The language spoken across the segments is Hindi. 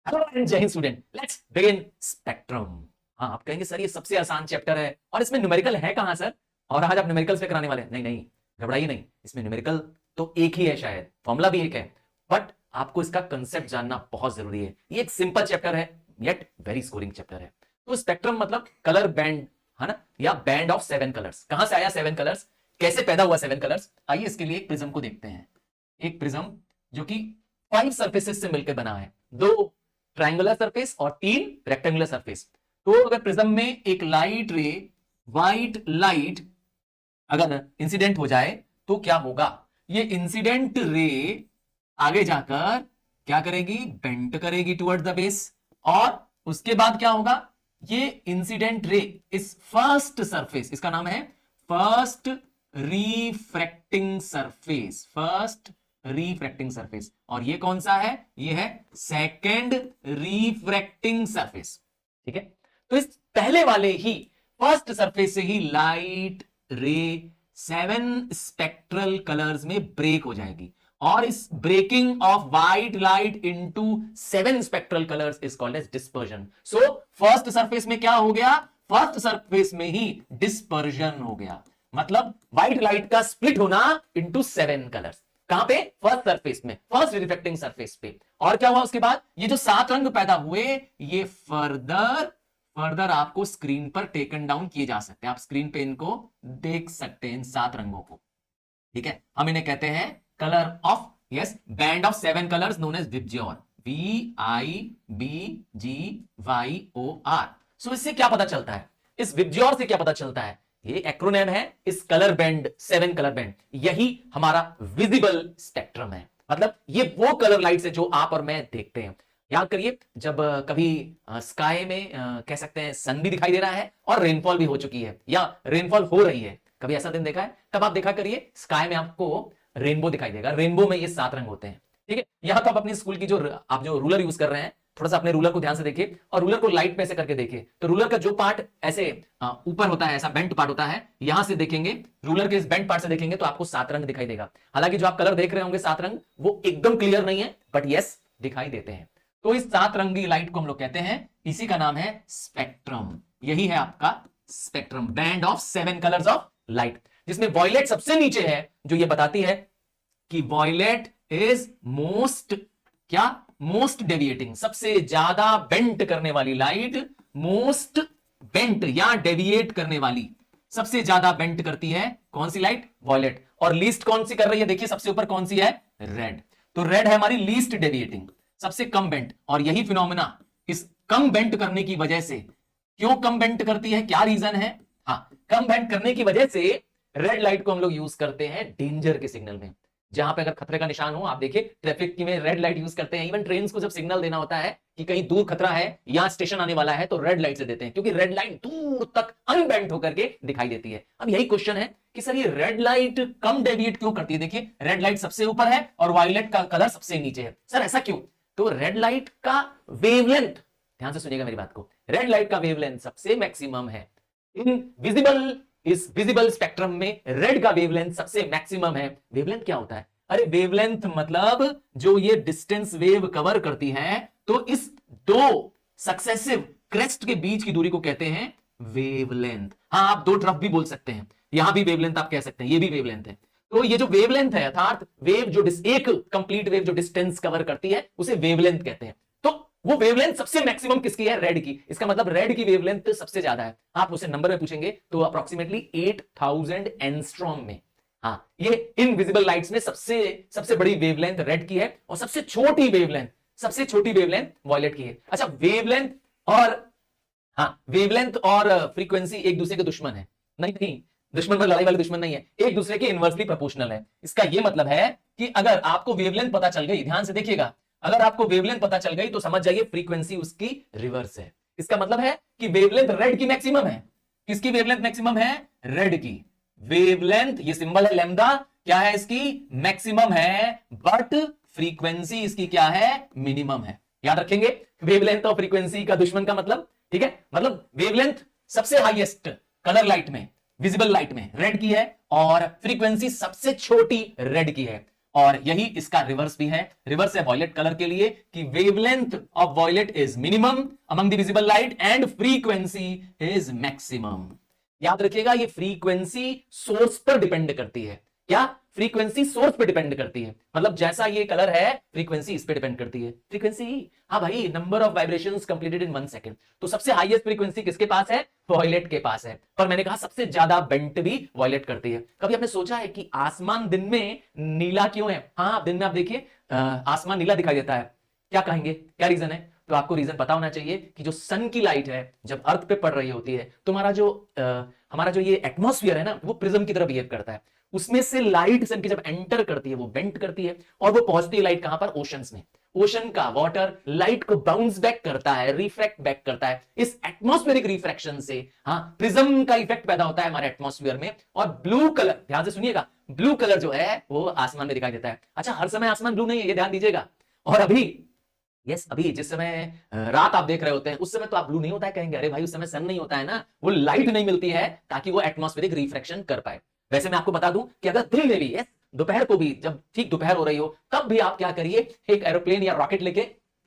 हेलो एंड जय Hind student, let's begin spectrum. हाँ, आप कहेंगे सर ये सबसे आसान चैप्टर है और इसमें न्यूमेरिकल है कहां सर, और आज आप न्यूमेरिकल पे कराने वाले हैं। नहीं नहीं, घबराइए नहीं, इसमें न्यूमेरिकल तो एक ही है, शायद फॉर्मूला भी एक है, बट आपको इसका कंसेप्ट जानना बहुत जरूरी है। ये एक सिंपल चैप्टर है येट वेरी स्कोरिंग चैप्टर है। तो स्पेक्ट्रम मतलब कलर बैंड है ना, या बैंड ऑफ 7 कलर्स। कहां से आया 7 कलर्स, कैसे पैदा हुआ 7 कलर्स? आइए इसके लिए एक प्रिज्म को देखते हैं। एक प्रिज्म जो कि 5 सरफेसेस से मिलकर बना है, 2 ट्रायंगुलर सरफेस और 3 रेक्टेंगुलर सरफेस। तो अगर प्रिज्म में एक लाइट रे, व्हाइट लाइट अगर इंसिडेंट हो जाए तो क्या होगा? ये इंसिडेंट रे आगे जाकर क्या करेगी? बेंट करेगी टुवर्ड्स द बेस, और उसके बाद क्या होगा? ये इंसिडेंट रे इस फर्स्ट सरफेस, इसका नाम है first refracting surface, first refracting surface, और ये कौन सा है? ये है सेकेंड रिफ्रैक्टिंग सरफेस। ठीक है, तो इस पहले वाले ही फर्स्ट सरफेस से ही लाइट रे 7 स्पेक्ट्रल कलर्स में ब्रेक हो जाएगी, और इस breaking of white light into 7 spectral colours is called as dispersion. So first surface में क्या हो गया? फर्स्ट सरफेस में ही डिस्पर्जन हो गया, मतलब व्हाइट लाइट का स्प्लिट होना इनटू 7 कलर्स। कहां पे? फर्स्ट सरफेस में, फर्स्ट रिफ्लेक्टिंग सरफेस पे। और क्या हुआ उसके बाद? ये जो 7 रंग पैदा हुए, ये फर्दर आपको स्क्रीन पर टेकन डाउन किए जा सकते हैं। आप स्क्रीन पे इनको देख सकते हैं, इन 7 रंगों को। ठीक है, हम इन्हें कहते हैं colour of, yes, band of 7 colours known as VIBGYOR, VIBGYOR। So इससे क्या पता चलता है? इस विबज्योर से क्या पता चलता है? ये एक्रोनेम है इस कलर बैंड, 7 कलर बैंड, यही हमारा विजिबल स्पेक्ट्रम है। मतलब ये वो कलर लाइट्स है जो आप और मैं देखते हैं। याद करिए, जब कभी स्काई में कह सकते हैं सन भी दिखाई दे रहा है और रेनफॉल भी हो चुकी है, या रेनफॉल हो रही है, कभी ऐसा दिन देखा है? तब आप देखा करिए स्काई में आपको रेनबो दिखाई देगा। रेनबो में ये 7 रंग होते हैं। ठीक है, यहां तो आप अपने स्कूल की आप जो रूलर यूज कर रहे हैं, थोड़ा सा अपने रूलर को ध्यान से देखिए और रूलर को लाइट पे ऐसे करके देखिए। तो रूलर का जो पार्ट ऐसे ऊपर होता है, ऐसा बेंट पार्ट होता है, यहां से देखेंगे, रूलर के इस बेंट पार्ट से देखेंगे तो आपको 7 रंग दिखाई देगा। हालांकि जो आप कलर देख रहे होंगे 7 रंग, वो एकदम क्लियर नहीं है, बट यस दिखाई देते हैं। तो इस 7 रंगी लाइट को हम लोग कहते हैं, इसी का नाम है स्पेक्ट्रम। यही है आपका spectrum, band of 7 colours of light, जिसमें वॉयलेट सबसे नीचे है, जो ये बताती है कि वॉयलेट इज मोस्ट, क्या? मोस्ट डेविएटिंग, सबसे ज्यादा बेंट करने वाली लाइट। मोस्ट बेंट या डेविएट करने वाली, सबसे ज्यादा बेंट करती है कौन सी लाइट? वॉयलेट। और लीस्ट कौन सी कर रही है? देखिए सबसे ऊपर कौन सी है? रेड। तो रेड है हमारी लीस्ट डेविएटिंग, सबसे कम बेंट। और यही फिनोमेना इस कम बेंट करने की वजह से, क्यों कम बेंट करती है, क्या रीजन है? हाँ, कम बेंट करने की वजह से रेड लाइट को हम लोग यूज करते हैं डेंजर के सिग्नल में। जहां पे अगर खतरे का निशान हो, आप देखिए ट्रैफिक की में रेड लाइट यूज करते हैं। इवन ट्रेन को जब सिग्नल देना होता है कि कहीं दूर खतरा है या स्टेशन आने वाला है, तो रेड लाइट से देते हैं, क्योंकि रेड लाइट दूर तक अनबेंट होकर के दिखाई देती है। अब यही क्वेश्चन है कि सर ये रेड लाइट कम डेविएट क्यों करती है? देखिए रेड लाइट सबसे ऊपर है और वायलेट का कलर सबसे नीचे है। सर ऐसा क्यों? तो रेड लाइट का वेवलेंथ, ध्यान से सुनिएगा मेरी बात को, रेड लाइट का वेवलेंथ सबसे मैक्सिमम है। इस विजिबल स्पेक्ट्रम में रेड का वेवलेंथ सबसे मैक्सिमम है। वेवलेंथ क्या होता है? अरे वेवलेंथ मतलब जो ये डिस्टेंस वेव कवर करती है, तो इस 2 सक्सेसिव क्रेस्ट के बीच की दूरी को कहते हैं वेवलेंथ। हाँ, आप 2 तरफ भी बोल सकते हैं, यहां भी वेवलेंथ आप कह सकते हैं, ये भी वेवलेंथ है। तो ये जो वेवलेंथ है, अर्थात वेव जो एक कंप्लीट वेव जो डिस्टेंस कवर करती है, उसे वेवलेंथ कहते हैं। तो वो वेवलेंथ सबसे मैक्सिमम किसकी है? रेड की। इसका मतलब रेड की वेवलेंथ सबसे ज्यादा है। आप उसे नंबर में पूछेंगे तो अप्रोक्सीमेटली 8000 एंगस्ट्रॉम में। हाँ, ये इनविजिबल लाइट्स में सबसे बड़ी वेवलेंथ रेड की है, और सबसे छोटी वेवलेंथ वॉयलेट की है। अच्छा, वेवलेंथ और, हाँ, वेवलेंथ और फ्रीक्वेंसी एक दूसरे के दुश्मन है? नहीं, दुश्मन में लड़ाई वाले दुश्मन नहीं है, एक दूसरे के इनवर्सली प्रोपोर्शनल है। इसका यह मतलब है कि अगर आपको वेवलेंथ पता चल गई, ध्यान से देखिएगा, अगर आपको वेवलेंथ पता चल गई तो समझ जाइए फ्रीक्वेंसी उसकी रिवर्स है। इसका मतलब है कि वेवलेंथ रेड की मैक्सिमम है। किसकी वेवलेंथ मैक्सिमम है? रेड की। वेवलेंथ, ये सिंबल है लैम्डा, क्या है इसकी? मैक्सिमम है, बट फ्रीक्वेंसी इसकी क्या है? मिनिमम है। याद रखेंगे, वेवलेंथ और फ्रीक्वेंसी का दुश्मन का मतलब, ठीक है, मतलब वेवलेंथ सबसे हाईएस्ट कलर लाइट में, विजिबल लाइट में रेड की है, और फ्रीक्वेंसी सबसे छोटी रेड की है। और यही इसका रिवर्स भी है। रिवर्स है वॉयलेट कलर के लिए कि wavelength of violet is minimum among the visible light and frequency is maximum. याद रखिएगा ये फ्रीक्वेंसी सोर्स पर डिपेंड करती है। क्या? फ्रीक्वेंसी सोर्स पे डिपेंड करती है। मतलब जैसा ये कलर है फ्रीक्वेंसी इस पे डिपेंड करती है। फ्रीक्वेंसी, हाँ भाई, number of vibrations completed in 1 second. तो सबसे हाईएस्ट फ्रीक्वेंसी किसके पास है? वॉयलेट के पास है। पर मैंने कहा सबसे ज्यादा बेंट भी वॉयलेट करती है। कभी आपने सोचा है कि आसमान दिन में नीला क्यों है? हाँ, दिन में आप देखिए आसमान नीला दिखाई देता है। क्या कहेंगे, क्या रीजन है? तो आपको रीजन पता होना चाहिए कि जो सन की लाइट है जब अर्थ पे पड़ रही होती है तो हमारा जो ये एटमॉस्फेयर है ना, वो प्रिज्म की तरह बिहेव करता है। उसमें से लाइट सन की जब एंटर करती है वो बेंट करती है और वो पहुंचती है लाइट कहां पर? ओशंस में। ओशन का वाटर लाइट को बाउंस बैक करता है, रिफ्रैक्ट बैक करता है। इस एटमॉस्फेरिक रिफ्रैक्शन से हाँ प्रिज्म का इफेक्ट पैदा होता है हमारे एटमॉस्फेयर में। और ब्लू कलर, ध्यान से सुनिएगा, ब्लू कलर जो है वो आसमान में दिखाई देता है। अच्छा, हर समय आसमान ब्लू नहीं है, ये ध्यान दीजिएगा। और अभी अभी जिस समय रात आप देख रहे होते हैं उस समय तो आप ब्लू नहीं होता है, कहेंगे अरे भाई उस समय सन नहीं होता है ना, वो लाइट नहीं मिलती है ताकि वो एटमॉस्फेरिक रिफ्रैक्शन कर पाए। वैसे मैं आपको बता दूं कि अगर दिन में भी दोपहर को भी, जब ठीक दोपहर हो रही हो तब भी आप क्या करिए, एक एरोप्लेन या रॉकेट लेके,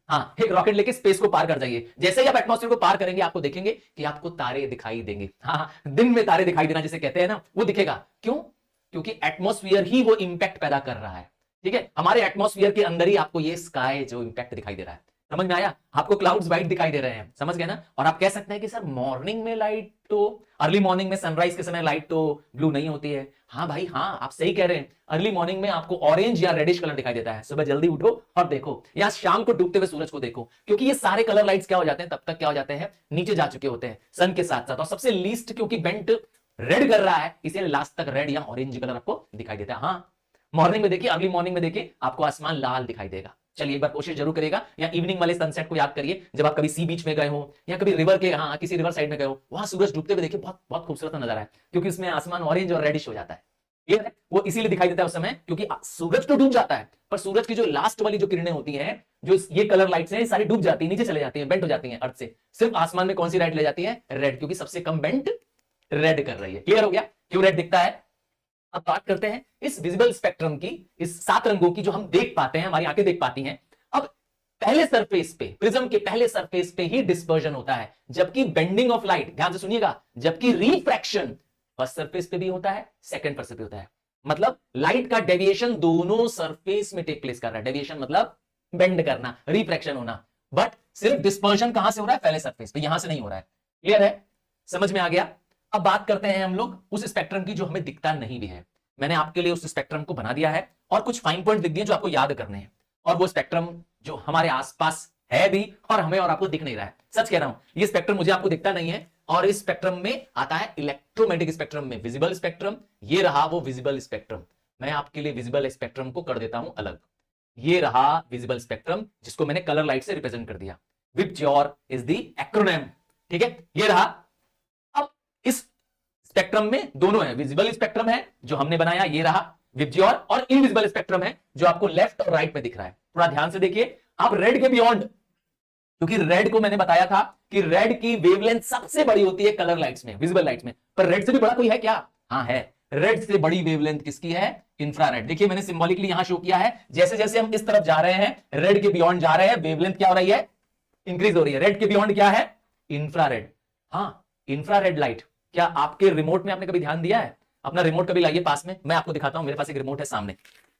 हाँ एक रॉकेट लेके स्पेस को पार कर जाइए। जैसे ही आप एटमॉस्फेयर को पार करेंगे आपको देखेंगे कि आपको तारे दिखाई देंगे। हाँ, दिन में तारे दिखाई देना जिसे कहते हैं ना, वो दिखेगा। क्यों? क्योंकि एटमॉस्फेयर ही वो इंपैक्ट पैदा कर रहा है। ठीक है, हमारे एटमॉस्फेयर के अंदर ही आपको ये स्काई जो इंपैक्ट दिखाई दे रहा है। समझ में आया? आपको क्लाउड्स व्हाइट दिखाई दे रहे हैं, समझ गए ना? और आप कह सकते हैं कि सर मॉर्निंग में लाइट तो, अर्ली मॉर्निंग में सनराइज के समय लाइट तो ब्लू नहीं होती है। हाँ भाई हाँ, आप सही कह रहे हैं। अर्ली मॉर्निंग में आपको ऑरेंज या रेडिश कलर दिखाई देता है। सुबह जल्दी उठो और देखो, या शाम को डूबते हुए सूरज को देखो, क्योंकि ये सारे कलर लाइट्स क्या हो जाते हैं, तब तक क्या हो जाते हैं, नीचे जा चुके होते हैं सन के साथ साथ। और सबसे लीस्ट क्योंकि बेंट रेड कर रहा है, इसीलिए लास्ट तक रेड या ऑरेंज कलर आपको दिखाई देता है। हाँ, मॉर्निंग में देखिए, अर्ली मॉर्निंग में देखिए आपको आसमान लाल दिखाई देगा। चलिए एक बार कोशिश जरूर करिएगा, या इवनिंग वाले सनसेट को याद करिए जब आप कभी सी बीच में गए हो या कभी रिवर के, हाँ किसी रिवर साइड में गए हो, वहां सूरज डूबते हुए देखिए, बहुत बहुत खूबसूरत नजारा है, क्योंकि उसमें आसमान ऑरेंज और रेडिश हो जाता है। ये वो इसीलिए दिखाई देता है उस समय, क्योंकि सूरज तो डूब जाता है पर सूरज की जो लास्ट वाली जो किरणें होती हैं, जो ये कलर लाइट्स हैं, सारी डूब जाती है, नीचे चले जाती हैं, बेंट हो जाती हैं अर्थ से। सिर्फ आसमान में कौन सी लाइट ले जाती है? रेड, क्योंकि सबसे कम बेंट रेड कर रही है। क्लियर हो गया क्यों रेड दिखता है? अब बात करते हैं इस विजिबल स्पेक्ट्रम की, इस 7 रंगों की जो हम देख पाते हैं, हमारी आंखें देख पाती हैं। अब पहले सरफेस पे, प्रिज्म के पहले सरफेस पे ही डिस्पर्जन होता है, जबकि बेंडिंग ऑफ लाइट, ध्यान से सुनिएगा, जबकि रिफ्रैक्शन फर्स्ट सरफेस पे भी होता है, सेकंड सरफेस पे होता है। मतलब लाइट का डेविएशन दोनों सरफेस में टेक प्लेस कर रहा है। डेविएशन मतलब बेंड करना, रिफ्रैक्शन होना। बट सिर्फ डिस्पर्जन कहां से हो रहा है? पहले सरफेस पे, यहां से नहीं हो रहा है। क्लियर है? समझ में आ गया? अब बात करते हैं हम लोग उस स्पेक्ट्रम की जो हमें दिखता नहीं भी है। मैंने आपके लिए उस स्पेक्ट्रम को बना दिया है और कुछ फाइन पॉइंट लिख दिए जो आपको याद करने हैं। और वो स्पेक्ट्रम जो हमारे आसपास है भी और हमें और आपको दिख नहीं रहा है। सच कह रहा हूं, ये स्पेक्ट्रम मुझे आपको दिखता नहीं है। और इस स्पेक्ट्रम में आता है इलेक्ट्रोमैग्नेटिक स्पेक्ट्रम में विजिबल स्पेक्ट्रम। ये रहा वो विजिबल स्पेक्ट्रम। मैं आपके लिए विजिबल स्पेक्ट्रम को कर देता हूं अलग। ये रहा विजिबल स्पेक्ट्रम, जिसको मैंने कलर लाइट से रिप्रेजेंट कर दिया। विबज्योर इज द एक्रोनिम। ठीक है, ये रहा। अब इस स्पेक्ट्रम में दोनों है, विजिबल स्पेक्ट्रम है जो हमने बनाया, ये रहा विबज्योर, और इनविजिबल स्पेक्ट्रम है जो आपको लेफ्ट और राइट में दिख रहा है। थोड़ा ध्यान से देखिए आप रेड के बियॉन्ड, क्योंकि रेड को मैंने बताया था कि रेड की वेवलेंथ सबसे बड़ी होती है कलर लाइट्स में, विजिबल लाइट्स में। पर रेड से भी बड़ा कोई है क्या? हाँ है। रेड से बड़ी वेवलेंथ किसकी है? इंफ्रारेड। देखिए मैंने सिंबॉलिकली यहां शो किया है, जैसे जैसे हम इस तरफ जा रहे हैं, रेड के बियॉन्ड जा रहे हैं, वेवलेंथ क्या हो रही है? इंक्रीज हो रही है। रेड के बियॉन्ड क्या है? इंफ्रारेड। हाँ, इंफ्रारेड लाइट। क्या आपके रिमोट में आपने कभी ध्यान दिया है? अपना रिमोट कभी लाइए पास में, मैं आपको दिखाता हूं। मेरे पास एक रिमोट है सामने,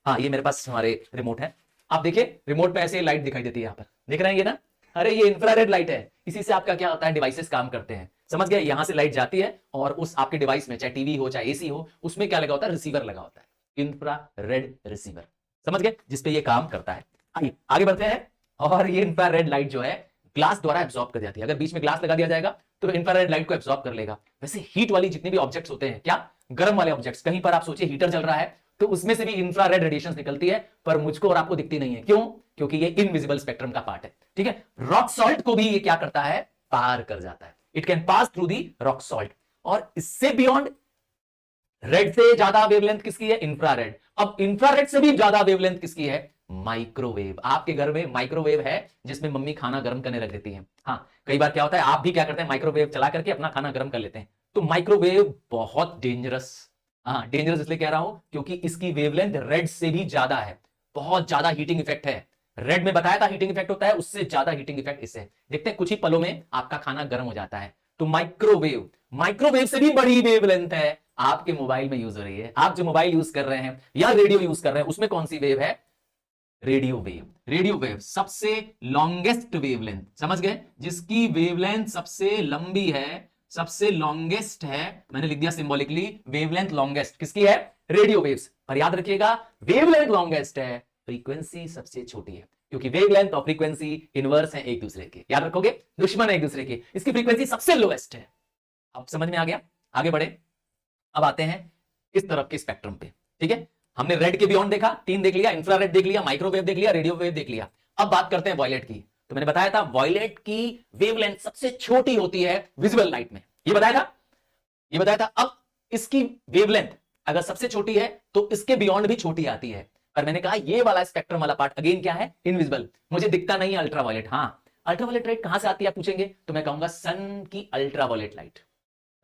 हाँ ये मेरे पास हमारे रिमोट है। आप देखिए रिमोट पे ऐसे लाइट दिखाई देती है, यहां पर देख रहे हैं ये ना? अरे ये इंफ्रारेड लाइट है। इसी से आपका क्या होता है, डिवाइसेस काम करते हैं। समझ गए? यहां से लाइट जाती है और उस आपके डिवाइस में, चाहे टीवी हो चाहे एसी हो, उसमें क्या लगा होता है? रिसीवर लगा होता है, इंफ्रारेड रिसीवर। समझ गए? जिसपे ये काम करता है। आइए आगे बढ़ते हैं। और ये इंफ्रारेड लाइट जो है ग्लास द्वारा एब्सॉर्ब कर जाती है। अगर बीच में ग्लास लगा दिया जाएगा तो इंफ्रारेड लाइट को एब्सॉर्ब कर लेगा। वैसे हीट वाली जितने भी ऑब्जेक्ट्स होते हैं, क्या गर्म वाले ऑब्जेक्ट्स, कहीं पर आप सोचिए हीटर चल रहा है तो उसमें से भी इंफ्रारेड रेडिएशन निकलती है, पर मुझको और आपको दिखती नहीं है। क्यों? क्योंकि ये इनविजिबल स्पेक्ट्रम का पार्ट है। ठीक है, रॉक सॉल्ट को भी ये क्या करता है? पार कर जाता है। It can pass through the rock salt. और इससे बियॉन्ड रेड से ज्यादा वेवलेंथ किसकी है? इंफ्रारेड। अब इंफ्रारेड से भी ज्यादा वेवलेंथ किसकी है? माइक्रोवेव। आपके घर में माइक्रोवेव है जिसमें मम्मी खाना गर्म करने रख देती है। हाँ, कई बार क्या होता है, आप भी क्या करते हैं, माइक्रोवेव चला करके अपना खाना गर्म कर लेते हैं। तो माइक्रोवेव बहुत डेंजरस हाँ, डेंजरस इसलिए कह रहा हूं क्योंकि इसकी वेवलेंथ रेड से भी ज्यादा है, बहुत ज्यादा हीटिंग इफेक्ट है। रेड में बताया था हीटिंग इफेक्ट होता है, उससे ज्यादा हीटिंग इफेक्ट इससे। देखते हैं कुछ ही पलों में आपका खाना गर्म हो जाता है। तो माइक्रोवेव, माइक्रोवेव से भी बड़ी वेवलेंथ है आपके मोबाइल में यूज हो रही है। आप जो मोबाइल यूज कर रहे हैं या रेडियो यूज कर रहे हैं, उसमें कौन सी वेव है? Radio wave. रेडियो वेव सबसे लॉन्गेस्ट वेवलेंथ, समझ गए? जिसकी वेवलेंथ सबसे लंबी है, सबसे लॉन्गेस्ट है, मैंने लिख दिया सिंबॉलिकली, वेवलेंथ लॉन्गेस्ट किसकी है? Radio waves. पर याद रखिएगा, वेवलेंथ लॉन्गेस्ट है, फ्रीक्वेंसी सबसे छोटी है, क्योंकि वेवलेंथ और फ्रीक्वेंसी इनवर्स है एक दूसरे के, याद रखोगे, दुश्मन है एक दूसरे के। इसकी फ्रीक्वेंसी सबसे लोएस्ट है। अब समझ में आ गया? आगे बढ़े, अब आते हैं इस तरफ के स्पेक्ट्रम पे। ठीक है, हमने रेड के बियॉन्ड देखा, 3 देख लिया, इंफ्रारेड देख लिया, माइक्रोवेव देख लिया, रेडियो वेव देख लिया। अब बात करते हैं वॉयलेट की। तो मैंने बताया था वॉयलेट की वेवलेंथ सबसे छोटी होती है विजिबल लाइट में, ये बताया था, ये बताया था। अब इसकी वेवलेंथ अगर सबसे छोटी है तो इसके बियॉन्ड भी छोटी आती है। पर मैंने कहा ये वाला स्पेक्ट्रम वाला पार्ट अगेन क्या है? इनविजिबल, मुझे दिखता नहीं है अल्ट्रावायलेट। हाँ, अल्ट्रावायलेट लाइट कहां से आती है आप पूछेंगे, तो मैं कहूंगा सन की अल्ट्रावायलेट लाइट।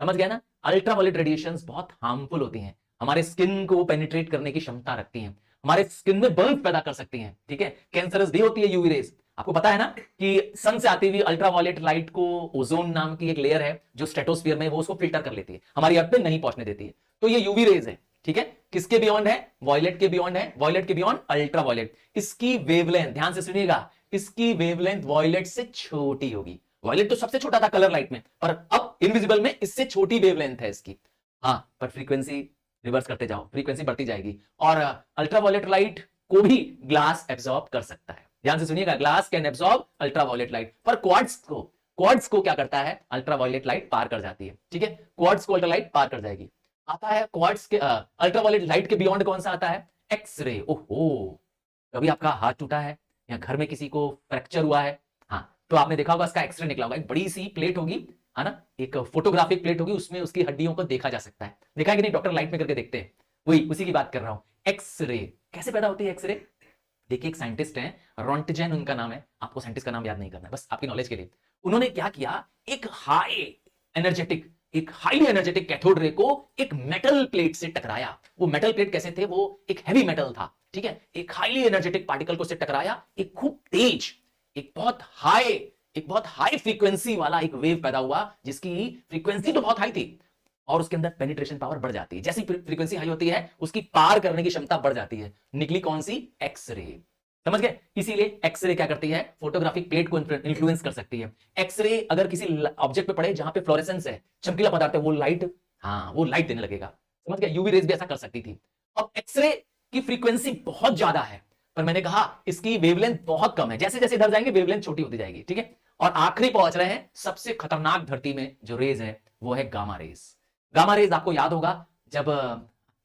समझ गया ना? अल्ट्रावायलेट रेडिएशंस बहुत हार्मफुल होती हैं, हमारे स्किन को पेनिट्रेट करने की क्षमता रखती हैं, हमारे स्किन में बर्न पैदा कर सकती हैं। ठीक है, कैंसरस भी होती है यूवी रेज। आपको पता है ना कि सन से आती हुई अल्ट्रावायलेट लाइट को ओजोन नाम की एक लेयर है जो स्ट्रेटोस्फीयर में, वो उसको फिल्टर कर लेती है, हमारी अर्थ पे नहीं पहुंचने देती है। तो ये यूवी रेज है। ठीक है, किसके बियॉन्ड है? वॉयलेट के बियॉन्ड है, वॉयलेट के बियॉन्ड अल्ट्रावायलेट। इसकी वेवलेंथ, ध्यान से सुनिएगा, इसकी वेवलेंथ वॉयलेट से छोटी होगी। वॉयलेट तो सबसे छोटा था कलर लाइट में, पर अब इनविजिबल में इससे छोटी वेवलेंथ है इसकी। हाँ, पर फ्रीक्वेंसी रिवर्स करते जाओ, फ्रीक्वेंसी बढ़ती जाएगी। और अल्ट्रावायलेट लाइट को भी ग्लास एब्सॉर्ब कर सकता है। ध्यान से सुनिएगा, glass can absorb ultraviolet light, पर क्वार्ट्ज को क्या करता है? अल्ट्रावायलेट लाइट पार कर जाती है। ठीक है, क्वार्ट्ज को अल्ट्रालाइट पार कर जाएगी। आता है क्वार्ट्ज के अल्ट्रावायलेट लाइट के बियॉन्ड कौन सा आता है? एक्सरे। ओहो, कभी आपका हाथ टूटा है या घर में किसी को फ्रैक्चर हुआ है, हाँ, तो आपने देखा होगा इसका एक्सरे निकला होगा, एक बड़ी सी प्लेट होगी, है ना, एक फोटोग्राफिक प्लेट होगी, उसमें उसकी हड्डियों को देखा जा सकता है। देखा है कि नहीं? डॉक्टर लाइट में करके देखते हैं, वही उसी की बात कर रहा हूं। एक्सरे कैसे पैदा होती है? एक्सरे देखिए, एक साइंटिस्ट हैं, रोंटजेन उनका नाम है, आपको साइंटिस्ट का नाम याद नहीं करना है, बस आपकी नॉलेज के लिए। उन्होंने क्या किया, एक हाईली एनर्जेटिक कैथोड रे को एक मेटल प्लेट से टकराया। वो मेटल प्लेट कैसे थे? वो एक हैवी मेटल था। ठीक है, एक हाईली एनर्जेटिक पार्टिकल को से टकराया, एक खूब तेज, एक बहुत हाई फ्रीक्वेंसी वाला एक वेव पैदा हुआ, जिसकी फ्रीक्वेंसी तो बहुत हाई थी और उसके अंदर पेनिट्रेशन पावर बढ़ जाती है। जैसी फ्रीक्वेंसी हाई होती है, उसकी पार करने की क्षमता बढ़ जाती है। निकली कौन सी? एक्सरे। समझ गए? इसीलिए एक्सरे क्या करती है? फोटोग्राफिक प्लेट को इन्फ्लुएंस कर सकती है। एक्सरे अगर किसी ऑब्जेक्ट पे पड़े जहां पे फ्लोरेसेंस है, चमकीला पदार्थ है, वो लाइट, हाँ, वो लाइट देने लगेगा। समझ गए? यूवी रेज भी ऐसा कर सकती थी। अब एक्सरे की फ्रीक्वेंसी बहुत ज्यादा है, पर मैंने कहा इसकी वेवलेंथ बहुत कम है। जैसे जैसे इधर जाएंगे वेवलेंथ छोटी होती जाएगी। ठीक है, और आखिरी पहुंच रहे हैं सबसे खतरनाक धरती में जो रेज है, वो है गामा रेज। गामा रेज आपको याद होगा, जब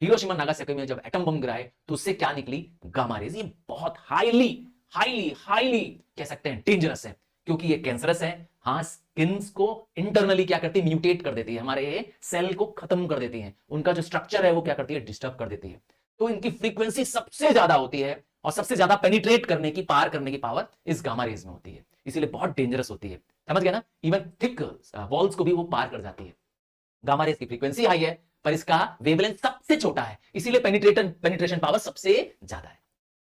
हिरोशिमा नागासाकी में जब एटम बम गिराए तो उससे क्या निकली? Gamma rays. ये बहुत हाईली हाईली हाईली कह सकते हैं डेंजरस है, क्योंकि ये कैंसरस है। हाँ, स्किन को इंटरनली क्या करती है? म्यूटेट कर देती है, हमारे सेल को खत्म कर देती है, उनका जो स्ट्रक्चर है वो क्या करती है? डिस्टर्ब कर देती है। तो इनकी फ्रीक्वेंसी सबसे ज्यादा होती है और सबसे ज्यादा पेनिट्रेट करने की, पार करने की पावर इस गामा रेज में होती है, इसीलिए बहुत डेंजरस होती है। समझ गया ना? इवन थिक वॉल्स को भी वो पार कर जाती है। गामा रेज की फ्रीक्वेंसी हाई है, पर इसका वेवलेंथ सबसे छोटा है, इसीलिए पेनिट्रेशन पावर सबसे ज्यादा है।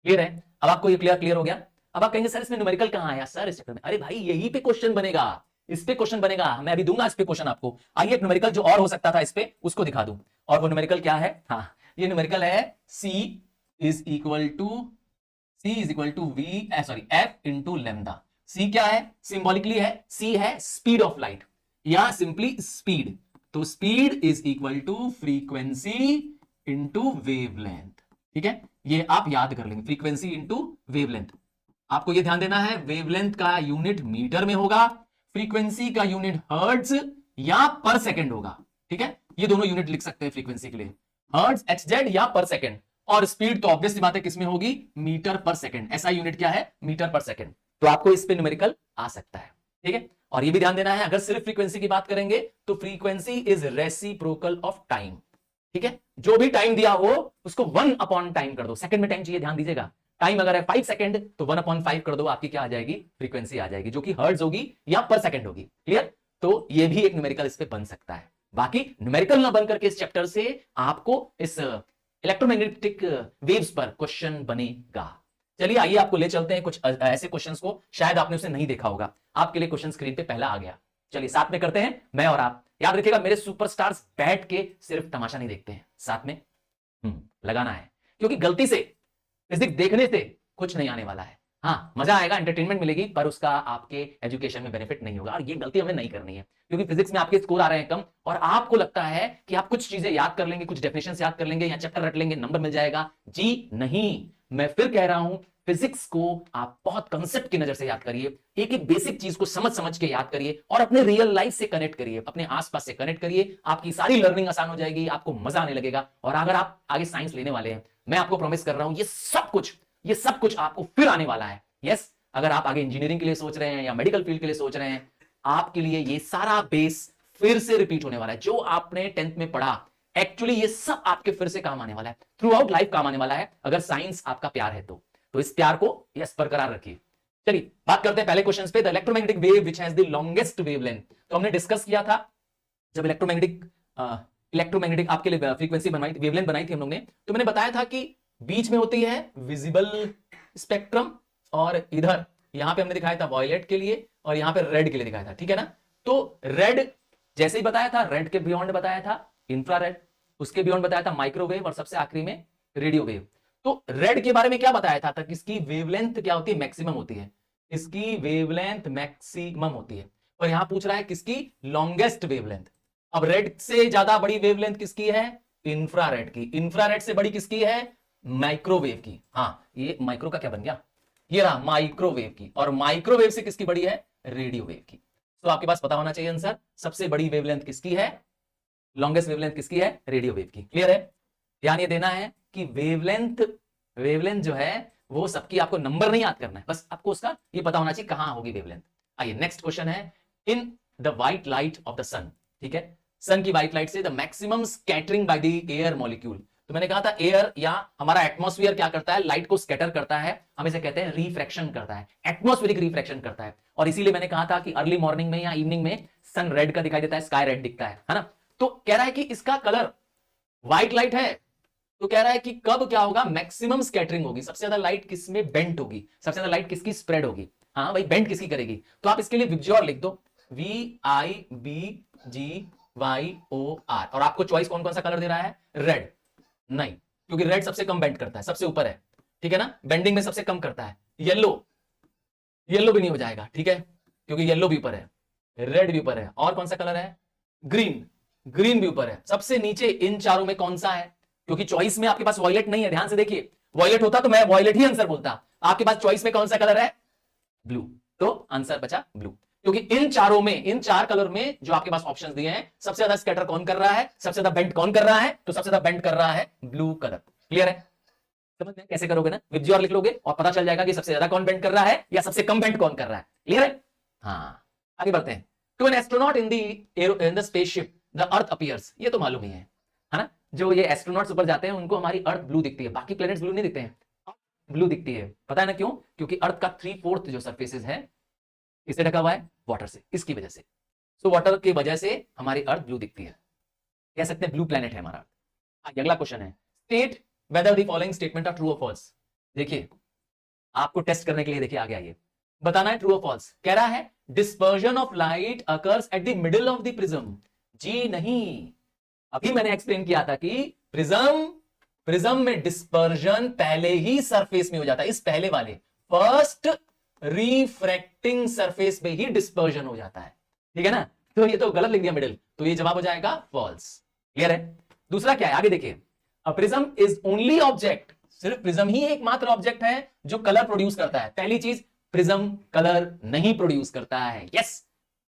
क्लियर है? अब आपको ये क्लियर हो गया? अब आप कहेंगे सर इसमें न्यूमेरिकल कहां आया सर इस चक्कर में? अरे भाई, यही पे क्वेश्चन बनेगा, इस पे क्वेश्चन बनेगा, मैं अभी दूंगा इस पे क्वेश्चन आपको। आइए, एक न्यूमेरिकल जो और हो सकता था इस पे, उसको दिखा दूं। और वो न्यूमेरिकल क्या है? हाँ, ये न्यूमेरिकल है C is equal to v sorry F into lambda. C क्या है? सिंबॉलिकली है, C है स्पीड ऑफ लाइट या सिंपली स्पीड। तो speed is equal to frequency into wavelength. ठीक है, ये आप याद कर लेंगे, फ्रीक्वेंसी इंटू वेवलेंथ। आपको ये ध्यान देना है, वेवलेंथ का यूनिट मीटर में होगा, फ्रीक्वेंसी का यूनिट हर्ट्ज या पर सेकंड होगा। ठीक है, ये दोनों यूनिट लिख सकते हैं फ्रीक्वेंसी के लिए, हर्ट्ज HZ या पर सेकंड। और स्पीड तो ऑब्वियस सी बात है किसमें होगी? मीटर पर सेकंड। ऐसा यूनिट क्या है? मीटर पर सेकंड। तो आपको इस पे न्यूमेरिकल आ सकता है। ठीक है, और ये भी ध्यान देना है, अगर सिर्फ फ्रीक्वेंसी की बात करेंगे तो frequency is reciprocal of time. ठीक है, जो भी टाइम दिया हो उसको 1 अपॉन टाइम कर दो। सेकंड में टाइम चाहिए, ध्यान दीजिएगा। टाइम अगर है 5 सेकंड तो 1/5 कर दो, आपकी क्या आ जाएगी? फ्रीक्वेंसी आ जाएगी, जो कि हर्ट्ज होगी या पर सेकंड होगी। क्लियर? तो ये भी एक न्यूमेरिकल इस पे बन सकता है। बाकी न्यूमेरिकल ना बनकर के इस चैप्टर से आपको इस इलेक्ट्रोमैग्नेटिक वेव्स पर क्वेश्चन बनेगा। चलिए आइए आपको ले चलते हैं कुछ ऐसे क्वेश्चंस को, शायद आपने उसे नहीं देखा होगा। आपके लिए क्वेश्चन स्क्रीन पे पहला आ गया। चलिए साथ में करते हैं, मैं और आप। याद रखिएगा मेरे सुपरस्टार्स बैठ के सिर्फ तमाशा नहीं देखते हैं, साथ में लगाना है, क्योंकि गलती से फिजिक्स देखने से कुछ नहीं आने वाला है। हाँ, मजा आएगा, एंटरटेनमेंट मिलेगी, पर उसका आपके एजुकेशन में बेनिफिट नहीं होगा। और ये गलती हमें नहीं करनी है, क्योंकि फिजिक्स में आपके स्कोर आ रहे हैं कम और आपको लगता है कि आप कुछ चीजें याद कर लेंगे, कुछ डेफिनेशंस याद कर लेंगे या चैप्टर रट लेंगे, नंबर मिल जाएगा। जी नहीं, मैं फिर कह रहा हूं, फिजिक्स को आप बहुत कंसेप्ट की नजर से याद करिए, एक एक बेसिक चीज को समझ समझ के याद करिए और अपने रियल लाइफ से कनेक्ट करिए, अपने आसपास से कनेक्ट करिए। आपकी सारी लर्निंग आसान हो जाएगी, आपको मजा आने लगेगा। और अगर आप आगे साइंस लेने वाले हैं, मैं आपको प्रॉमिस कर रहा हूं, ये सब कुछ आपको फिर आने वाला है। यस, अगर आप आगे इंजीनियरिंग के लिए सोच रहे हैं या मेडिकल फील्ड के लिए सोच रहे हैं, आपके लिए ये सारा बेस फिर से रिपीट होने वाला है। जो आपने 10th में पढ़ा, एक्चुअली ये सब आपके फिर से काम आने वाला है, थ्रू आउट लाइफ काम आने वाला है, अगर साइंस आपका प्यार है तो इस प्यार को यस बरकरार रखिए। चलिए बात करते हैं पहले क्वेश्चन पे। The electromagnetic wave which has the longest wavelength. तो हमने डिस्कस किया था जब इलेक्ट्रोमैग्नेटिक आपके लिए फ्रीक्वेंसी बनवाई थी, वेवलेंथ बनाई थी हम लोग ने, तो मैंने बताया था कि बीच में होती है विजिबल स्पेक्ट्रम और इधर यहां पे हमने दिखाया था वॉयलेट के लिए और यहां पे रेड के लिए दिखाया था, ठीक है ना। तो रेड जैसे ही बताया था, रेड के बियॉन्ड बताया था इंफ्रारेड, उसके बियॉन्ड बताया था माइक्रोवेव और सबसे आखिरी में रेडियो वेव। तो रेड के बारे में क्या बताया था तक, इसकी वेवलेंथ क्या होती है, मैक्सिमम होती है, इसकी वेवलेंथ मैक्सिमम होती है। और यहां पूछ रहा है किसकी, लॉन्गेस्ट वेवलेंथ। अब रेड से ज्यादा बड़ी वेवलेंथ किसकी है, इंफ्रारेड की। इंफ्रारेड से बड़ी किसकी है, माइक्रोवेव की। हाँ, ये माइक्रो का क्या बन गया, ये रहा माइक्रोवेव की। और माइक्रोवेव से किसकी बड़ी है, रेडियो वेव की। तो आपके पास पता होना चाहिए आंसर, सबसे बड़ी वेवलेंथ किसकी है, लॉन्गेस्ट वेवलेंथ किसकी है, रेडियो वेव की। क्लियर है। ध्यान ये देना है कि वेवलेंथ जो है वो सबकी, आपको नंबर नहीं याद करना है, बस आपको उसका ये पता होना चाहिए कहां होगी वेवलेंथ। आइए नेक्स्ट क्वेश्चन है, in the white light of the sun, ठीक है, सन की व्हाइट लाइट से the maximum scattering by the air molecule. तो मैंने कहा था एयर या हमारा एटमॉस्फेयर क्या करता है, लाइट को स्कैटर करता है, हम इसे कहते हैं रिफ्रैक्शन करता है, एटमॉस्फेरिक रिफ्रैक्शन करता है। और इसीलिए मैंने कहा था कि अर्ली मॉर्निंग में या इवनिंग में सन रेड का दिखाई देता है, स्काई रेड दिखता है ना। तो कह रहा है कि इसका कलर व्हाइट लाइट है, तो कह रहा है कि कब क्या होगा, मैक्सिमम स्कैटरिंग होगी, सबसे ज्यादा लाइट किस में बेंट होगी, सबसे ज्यादा लाइट किसकी स्प्रेड होगी। हाँ भाई, बेंट किसकी करेगी, तो आप इसके लिए विबज्योर लिख दो, VIBGYOR। और आपको चॉइस कौन कौन सा कलर दे रहा है, रेड नहीं, क्योंकि रेड सबसे कम बेंड करता है, सबसे ऊपर है, ठीक है ना, बेंडिंग में सबसे कम करता है। येलो भी नहीं हो जाएगा, ठीक है, क्योंकि येलो भी ऊपर है, रेड भी ऊपर है, और कौन सा कलर है, ग्रीन भी ऊपर है। सबसे नीचे इन चारों में कौन सा है, क्योंकि चॉइस में आपके पास वॉयलेट नहीं है, ध्यान से देखिए, वॉयलेट होता तो मैं वॉयलेट ही आंसर बोलता, आपके पास चॉइस में कौन सा कलर है, ब्लू, तो आंसर बचा ब्लू। क्योंकि इन चारों में, इन चार कलर में जो आपके पास ऑप्शंस दिए हैं, सबसे ज्यादा स्कैटर कौन कर रहा है, सबसे ज्यादा बेंड कौन कर रहा है, तो सबसे ज्यादा बेंड कर रहा है ब्लू कलर। क्लियर है, समझ में कैसे करोगे ना, विबज्योर लिख लोगे और पता चल जाएगा कि सबसे ज्यादा कौन बेंड कर रहा है या सबसे कम बेंड कौन कर रहा है। क्लियर है, हाँ आगे बढ़ते हैं। To an astronaut in the spaceship the earth appears, ये तो मालूम ही है ना, जो ये एस्ट्रोनॉट्स ऊपर जाते हैं उनको हमारी अर्थ ब्लू दिखती है, बाकी प्लैनेट्स ब्लू नहीं दिखते हैं, ब्लू दिखती है। पता है ना क्यों, क्योंकि अर्थ का 3/4 जो सरफेसेस है इससे ढका हुआ है वाटर से, इसकी वजह से। सो वाटर की वजह से हमारी अर्थ ब्लू दिखती है, कह सकते हैं ब्लू प्लैनेट है हमारा। अगला क्वेश्चन है, state whether the following statement are true और फॉल्स। देखिए आपको टेस्ट करने के लिए, देखिए आगे आइए, बताना है ट्रू और फॉल्स। कह रहा है dispersion of light occurs at the middle of the prism. जी नहीं, अभी मैंने एक्सप्लेन किया था कि प्रिज्म में डिस्पर्जन पहले ही सरफेस में हो जाता है, इस पहले वाले फर्स्ट रिफ्रैक्टिंग सरफेस पे ही डिस्पर्जन हो जाता है, ठीक है ना। तो ये तो गलत लिख दिया मिडिल, तो ये जवाब हो जाएगा फॉल्स। क्लियर है। दूसरा क्या है, आगे देखिए, a prism is only object, सिर्फ प्रिज्म ही एकमात्र ऑब्जेक्ट है जो कलर प्रोड्यूस करता है। पहली चीज, प्रिज्म कलर नहीं प्रोड्यूस करता है। Yes,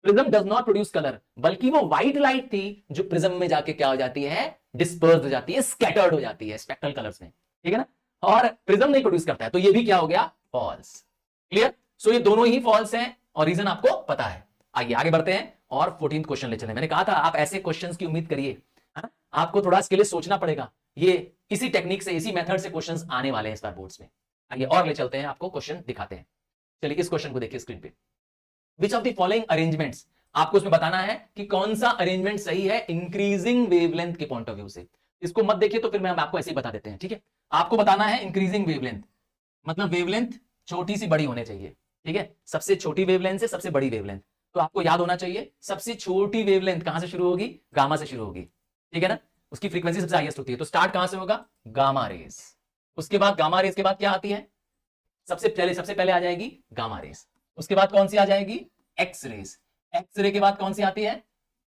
prism does not produce colour, बल्कि वो व्हाइट लाइट थी जो प्रिज्म में जाके क्या हो जाती है, डिस्पर्स हो जाती है, स्कैटर्ड हो जाती है स्पेक्ट्रल कलर्स में, ठीक है ना। और प्रिज्म नहीं प्रोड्यूस करता है, तो ये भी क्या हो गया, फॉल्स। क्लियर। सो ये दोनों ही फॉल्स हैं और रीजन आपको पता है। आइए आगे बढ़ते हैं और 14th क्वेश्चन ले चले। मैंने कहा था आप ऐसे क्वेश्चंस की उम्मीद करिए, है ना, आपको थोड़ा इसके लिए सोचना पड़ेगा, ये इसी टेक्निक से, इसी मेथड से क्वेश्चंस आने वाले हैं इस बार बोर्ड्स में। आइए और ले चलते हैं, आपको क्वेश्चन दिखाते हैं। चलिए इस क्वेश्चन को देखिए स्क्रीन पे। Which of the following arrangements आपको उसमें बताना है कि कौन सा अरेंजमेंट सही है इंक्रीजिंग वेवलेंथ के पॉइंट ऑफ व्यू से। इसको मत देखिए तो फिर मैं आपको ऐसे ही बता देते हैं, ठीक है। आपको बताना है इंक्रीजिंग वेवलेंथ, मतलब वेवलेंथ छोटी सी बड़ी होने चाहिए, ठीक है। सबसे छोटी वेवलेंथ से सबसे बड़ी वेवलेंथ, तो आपको याद होना चाहिए सबसे छोटी वेवलेंथ कहां से शुरू होगी, गामा से शुरू होगी, ठीक है ना। उसकी फ्रीक्वेंसी सबसे हाईएस्ट होती है, तो स्टार्ट कहां से होगा, गामा रेस। उसके बाद गामा रेस के बाद क्या आती है, सबसे पहले आ जाएगी गामा रेस। उसके बाद कौन सी आ जाएगी, एक्स रेस। एक्स रे के बाद कौन सी आती है,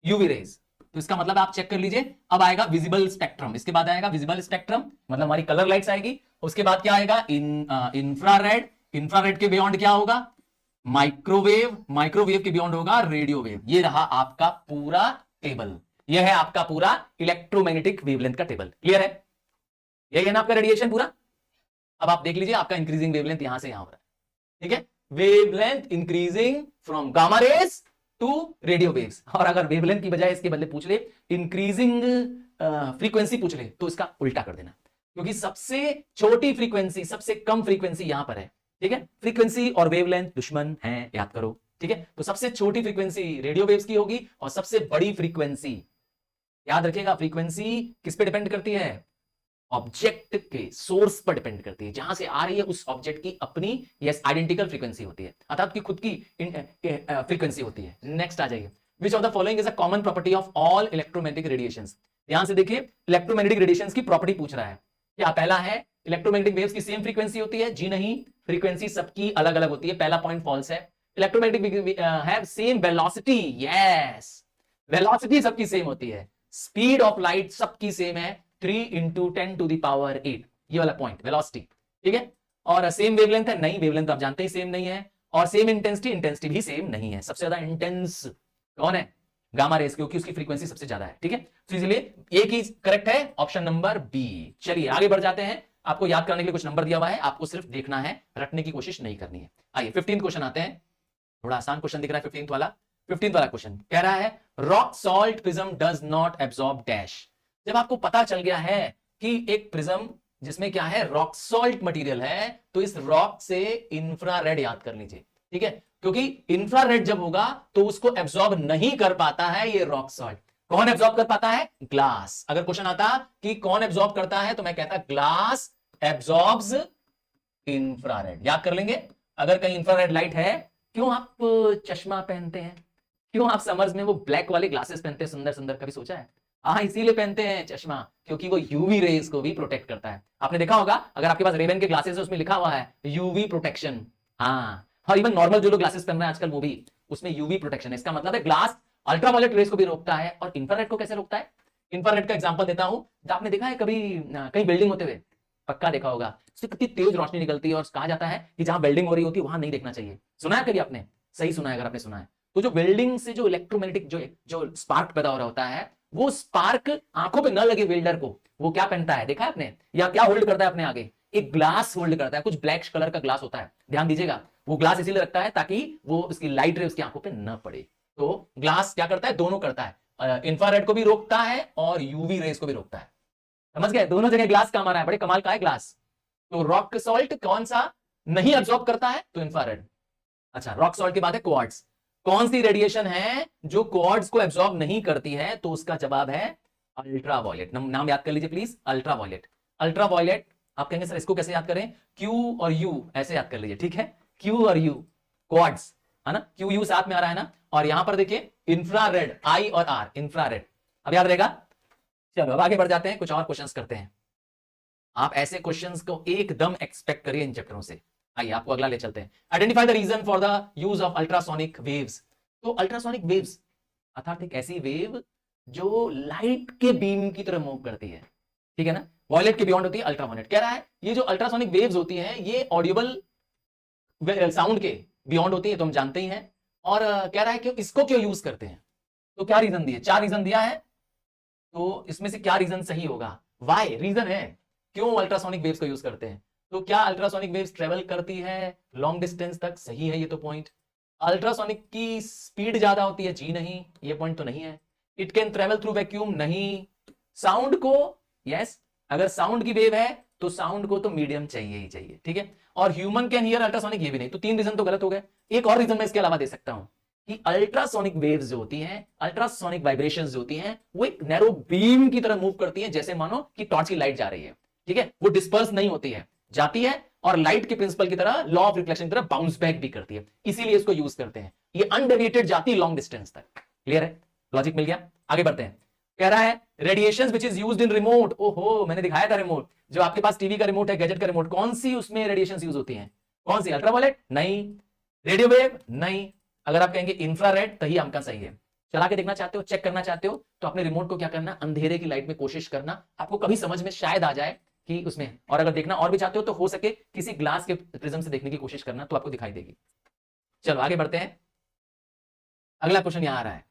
यूवी रेस। तो इसका मतलब आप चेक कर लीजिए, अब आएगा विजिबल स्पेक्ट्रम, इसके बाद आएगा विजिबल स्पेक्ट्रम, मतलब हमारी कलर लाइट्स आएगी। उसके बाद क्या आएगा, इंफ्रारेड। इंफ्रारेड के बियॉन्ड क्या होगा, माइक्रोवेव। माइक्रोवेव के बियॉन्ड होगा रेडियो वेव। ये रहा आपका पूरा टेबल, यह है आपका पूरा इलेक्ट्रोमैग्नेटिक वेवलेंथ का टेबल। क्लियर है, यही है ना आपका रेडिएशन पूरा। अब आप देख लीजिए आपका इंक्रीजिंग वेवलेंथ यहां से यहां हो रहा है, ठीक है। Wavelength increasing from gamma rays to radio waves. और अगर वेवलेंथ की बजाय इसके बदले पूछ ले इंक्रीजिंग फ्रीक्वेंसी पूछ ले, तो इसका उल्टा कर देना, क्योंकि सबसे छोटी फ्रीक्वेंसी, सबसे कम फ्रीक्वेंसी यहां पर है, ठीक है। फ्रीक्वेंसी और वेवलेंथ दुश्मन हैं, याद करो, ठीक है। तो सबसे छोटी फ्रीक्वेंसी रेडियो वेव्स की होगी और सबसे बड़ी फ्रीक्वेंसी, याद रखिएगा, फ्रीक्वेंसी किस पे डिपेंड करती है, ऑब्जेक्ट के सोर्स पर डिपेंड करती है, जहां से आ रही है उस ऑब्जेक्ट की अपनी यस आइडेंटिकल फ्रीक्वेंसी होती है, अर्थात की खुद की फ्रीक्वेंसी होती है। नेक्स्ट आ जाइए, which of the following is a common property of all electromagnetic radiations. ध्यान से देखिए, इलेक्ट्रोमैग्नेटिक रेडिएशंस की प्रॉपर्टी पूछ रहा है। क्या पहला है, इलेक्ट्रोमैग्नेटिक वेव्स की सेम फ्रीक्वेंसी होती है, जी नहीं, फ्रीक्वेंसी सबकी अलग अलग होती है, पहला पॉइंट फॉल्स है। Electromagnetic have same velocity, yes, velocity सबकी सेम होती है। स्पीड ऑफ लाइट सबकी सेम है, 3 इंटू 10 टू द पावर 8, ये वाला पॉइंट वेलोसिटी, ठीक है। और सेम वेवलेंथ है, नहीं, वेवलेंथ आप जानते ही सेम नहीं है। और सेम इंटेंसिटी, इंटेंसिटी भी सेम नहीं है। सबसे ज्यादा इंटेंस कौन है, गामा रेस, क्योंकि उसकी फ्रीक्वेंसी सबसे ज्यादा है, ठीक है। तो इसलिए एक ही करेक्ट है, ऑप्शन नंबर बी। चलिए आगे बढ़ जाते हैं, आपको याद करने के लिए कुछ नंबर दिया हुआ है, आपको सिर्फ देखना है, रटने की कोशिश नहीं करनी है। आइए 15 क्वेश्चन आते हैं, थोड़ा आसान क्वेश्चन दिख रहा है 15 वाला। 15 वाला क्वेश्चन कह रहा है, rock salt prism does not absorb dash. जब आपको पता चल गया है कि एक प्रिज्म जिसमें क्या है, रॉक सॉल्ट मटेरियल है, तो इस रॉक से इंफ्रारेड याद कर लीजिए, ठीक है। क्योंकि इंफ्रारेड जब होगा तो उसको एब्सॉर्ब नहीं कर पाता है ये रॉक सॉल्ट। कौन एब्सॉर्ब कर पाता है, ग्लास। अगर क्वेश्चन आता कि कौन एब्सॉर्ब करता है, तो मैं कहता ग्लास एब्सॉर्ब्स इंफ्रारेड, याद कर लेंगे। अगर कहीं इंफ्रारेड लाइट है, क्यों आप चश्मा पहनते हैं, क्यों आप समर्स में वो ब्लैक वाले ग्लासेस पहनते हैं सुंदर सुंदर, कभी सोचा है। हाँ, इसीलिए पहनते हैं चश्मा, क्योंकि वो यूवी रेज को भी प्रोटेक्ट करता है। आपने देखा होगा, अगर आपके पास रेबन के ग्लासेस है, उसमें लिखा हुआ है यूवी प्रोटेक्शन। हाँ, और इवन नॉर्मल जो लोग ग्लासेस पहन रहे हैं आजकल, वो भी उसमें यूवी प्रोटेक्शन है। इसका मतलब है ग्लास अल्ट्रावायलेट रेज को भी रोकता है, और इंफ्रारेड को कैसे रोकता है। इंफ्रारेड का एग्जांपल देता हूं, आपने देखा है कभी कहीं बिल्डिंग होते हुए, पक्का देखा होगा, उससे कितनी तेज रोशनी निकलती है, और कहा जाता है कि जहां बिल्डिंग हो रही होती है वहां नहीं देखना चाहिए। सुना है कभी आपने, सही सुना है अगर आपने सुना है। तो जो बिल्डिंग से जो इलेक्ट्रोमैग्नेटिक जो स्पार्क पैदा हो रहा होता है, वो स्पार्क आंखों पे न लगे वेल्डर को, वो क्या पहनता है, देखा है आपने, या क्या होल्ड करता है अपने आगे, एक ग्लास होल्ड करता है, कुछ ब्लैक कलर का ग्लास होता है। ध्यान दीजिएगा, वो ग्लास इसीलिए रखता है ताकि वो उसकी लाइट रे उसकी आंखों पे न पड़े। तो ग्लास क्या करता है, दोनों करता है, इंफ्रारेड को भी रोकता है और यूवी रेस को भी रोकता है। समझ गए, दोनों जगह ग्लास काम आ रहा है, बड़े कमाल का है ग्लास। तो रॉक सॉल्ट कौन सा नहीं अब्सॉर्ब करता है, तो इंफ्रारेड। अच्छा, रॉक सॉल्ट की बात है, क्वार्ट्ज। कौन सी रेडिएशन है जो क्वार्ट्ज को एब्सॉर्ब नहीं करती है, तो उसका जवाब है अल्ट्रावायलेट। नाम याद कर लीजिए प्लीज, अल्ट्रावायलेट। अल्ट्रावायलेट, आप कहेंगे सर इसको कैसे याद करें, क्यू और यू ऐसे याद कर लीजिए, ठीक है। क्यू और यू क्वार्ट्ज है ना, क्यू यू साथ में आ रहा है ना। और यहां पर देखिए इंफ्रारेड, आई और आर, इंफ्रारेड, अब याद रहेगा। चलो अब आगे बढ़ जाते हैं, कुछ और क्वेश्चंस करते हैं। आप ऐसे क्वेश्चंस को एकदम एक्सपेक्ट करिए इन चैप्टरों से। आइए आपको अगला ले चलते हैं, identify the reason for the use of ultrasonic waves. तो अल्ट्रासोनिक वेव्स अर्थात एक ऐसी वेव जो लाइट के बीम की तरह मूव करती है, ठीक है ना। वॉयलेट के बियॉन्ड होती है अल्ट्रावायलेट। कह रहा है ये जो अल्ट्रासोनिक वेव्स होती है, ये ऑडिबल साउंड के बियॉन्ड होती है, तो हम जानते ही हैं। और कह रहा है कि इसको क्यों यूज करते हैं, तो क्या रीजन दिए, 4 रीजन दिया है, तो इसमें से क्या रीजन सही होगा, वाई रीजन है क्यों अल्ट्रासोनिक वेव्स को यूज करते हैं। तो क्या अल्ट्रासोनिक वेव्स ट्रेवल करती है लॉन्ग डिस्टेंस तक, सही है ये तो पॉइंट। अल्ट्रासोनिक की स्पीड ज्यादा होती है, जी नहीं, ये पॉइंट तो नहीं है। It can travel through vacuum, नहीं। साउंड को, यस, अगर साउंड की वेव है तो साउंड को तो मीडियम चाहिए ही चाहिए, ठीक है। और ह्यूमन कैन हियर अल्ट्रासोनिक, ये भी नहीं। तो 3 रीजन तो गलत हो गए। एक और रीजन मैं इसके अलावा दे सकता हूं, कि अल्ट्रासोनिक वेव्स जो होती हैं, अल्ट्रासोनिक वाइब्रेशंस जो होती हैं, वो एक नैरो बीम की तरह मूव करती हैं, जैसे मानो कि टॉर्च की लाइट जा रही है। ठीक है, वो डिस्पर्स नहीं होती है, जाती है और लाइट के प्रिंसिपल की तरह, लॉ ऑफ रिफ्लेक्शन की तरह बाउंस बैक भी करती है। इसीलिए इसको यूज करते हैं। ये अनडेविएटेड जाती है लॉन्ग डिस्टेंस तक। क्लियर है? लॉजिक मिल गया? आगे बढ़ते हैं। कह रहा है radiation which is used in remote. ओहो, मैंने दिखाया था रिमोट, जो आपके पास टीवी का रिमोट है, गैजेट का रिमोट, कौन सी उसमें रेडिएशन यूज होती है? कौन सी? अल्ट्रावायलेट नहीं, रेडियो वेव नहीं। अगर आप कहेंगे इंफ्रारेड, तो ही आपका सही है। चला के देखना चाहते हो, चेक करना चाहते हो, तो अपने रिमोट को क्या करना, अंधेरे की लाइट में कोशिश करना, आपको कभी समझ में शायद आ जाए कि उसमें। और अगर देखना और भी चाहते हो तो हो सके किसी ग्लास के प्रिज्म से देखने की कोशिश करना, तो आपको दिखाई देगी। चलो आगे बढ़ते हैं। अगला क्वेश्चन यहां आ रहा है,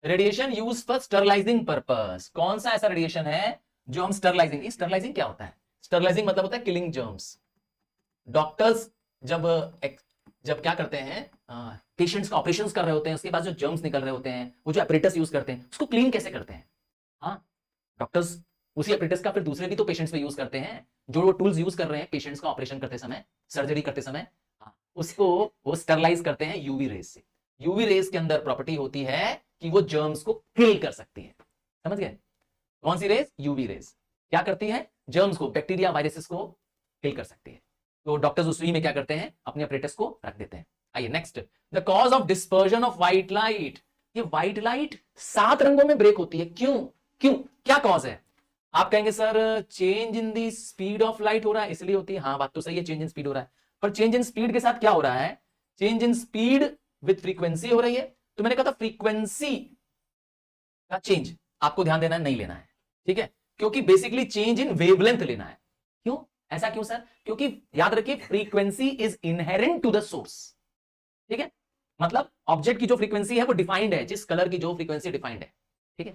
radiation use for sterilising purpose. कौन सा ऐसा रेडिएशन है जो हम स्टरलाइजिंग, स्टरलाइजिंग क्या होता है? स्टरलाइजिंग मतलब होता है किलिंग जर्म्स। डॉक्टर्स जब जब क्या करते हैं, पेशेंट्स का ऑपरेशंस कर रहे होते हैं, उसके बाद जो जर्म्स निकल रहे होते हैं, वो जो एपरेटस यूज करते हैं, उसको क्लीन कैसे करते हैं? हाँ, डॉक्टर्स उसी एपरेटस का फिर दूसरे भी तो पेशेंट्स पे यूज करते हैं। जो वो टूल्स यूज कर रहे हैं पेशेंट्स का ऑपरेशन करते समय, सर्जरी करते समय, उसको वो स्टरलाइज करते हैं यूवी रेज से। यूवी रेज के अंदर प्रॉपर्टी होती है कि वो जर्म्स को किल कर सकती है। समझ गए? कौन सी रेज? UV rays. क्या करती है? जर्म्स को, बैक्टीरिया, वायरसेस को किल कर सकती है। तो डॉक्टर्स उस सुई में क्या करते हैं, अपने अपरेटस को रख देते हैं। आइए next, the cause of dispersion of white light. ये व्हाइट लाइट 7 रंगों में ब्रेक होती है, क्यों? क्यों, क्या कॉज है? आप कहेंगे sir change in the speed of light हो रहा है इसलिए होती है। हाँ, बात तो सही है, चेंज इन स्पीड हो रहा है, पर चेंज इन स्पीड के साथ क्या हो रहा है? Change in speed with frequency हो रही है। तो मैंने कहा था फ्रीक्वेंसी का चेंज आपको ध्यान देना है, नहीं लेना है। ठीक है, क्योंकि बेसिकली चेंज इन वेवलेंथ लेना है। क्यों? ऐसा क्यों सर? क्योंकि याद रखिए frequency is inherent to the source. ठीक है, मतलब ऑब्जेक्ट की जो फ्रीक्वेंसी है वो डिफाइंड है, जिस कलर की जो फ्रीक्वेंसी डिफाइंड है। ठीक है,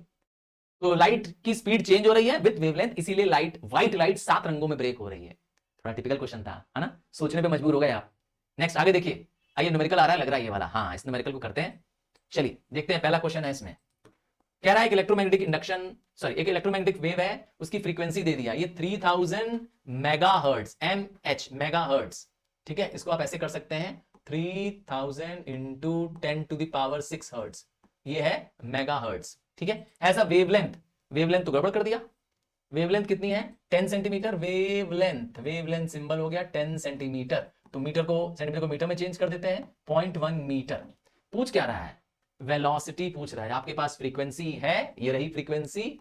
तो लाइट की स्पीड चेंज हो रही है विद वेवलेंथ, इसीलिए लाइट, व्हाइट लाइट 7 रंगों में ब्रेक हो रही है। थोड़ा टिपिकल क्वेश्चन था, है ना? सोचने पे मजबूर हो गए आप। नेक्स्ट आगे देखिए, आइए न्यूमेरिकल आ रहा है, लग रहा है ये वाला। हाँ, इस न्यूमेरिकल को करते हैं। चलिए देखते हैं, पहला क्वेश्चन है इसमें। कह रहा है एक इलेक्ट्रोमैग्नेटिक इंडक्शन, सॉरी, एक इलेक्ट्रोमैग्नेटिक वेव है, उसकी फ्रीक्वेंसी दे दिया, ये 3000 मेगाहर्ट्ज, एमएच, मेगाहर्ट्ज। ठीक है, इसको आप ऐसे कर सकते हैं 3000 into 10 to the power 6 hertz, ये है मेगाहर्ट्ज। ठीक है, ऐसा वेवलेंथ, वेवलेंथ तो गड़बड़ कर दिया। वेवलेंथ कितनी है? 10 सेंटीमीटर। वेवलेंथ, वेवलेंथ सिंबल हो गया 10 सेंटीमीटर, तो मीटर को, सेंटीमीटर को मीटर में चेंज कर देते हैं, 0.1 मीटर। पूछ क्या रहा है? वेलोसिटी पूछ रहा है। आपके पास फ्रीक्वेंसी है, ये रही फ्रीक्वेंसी,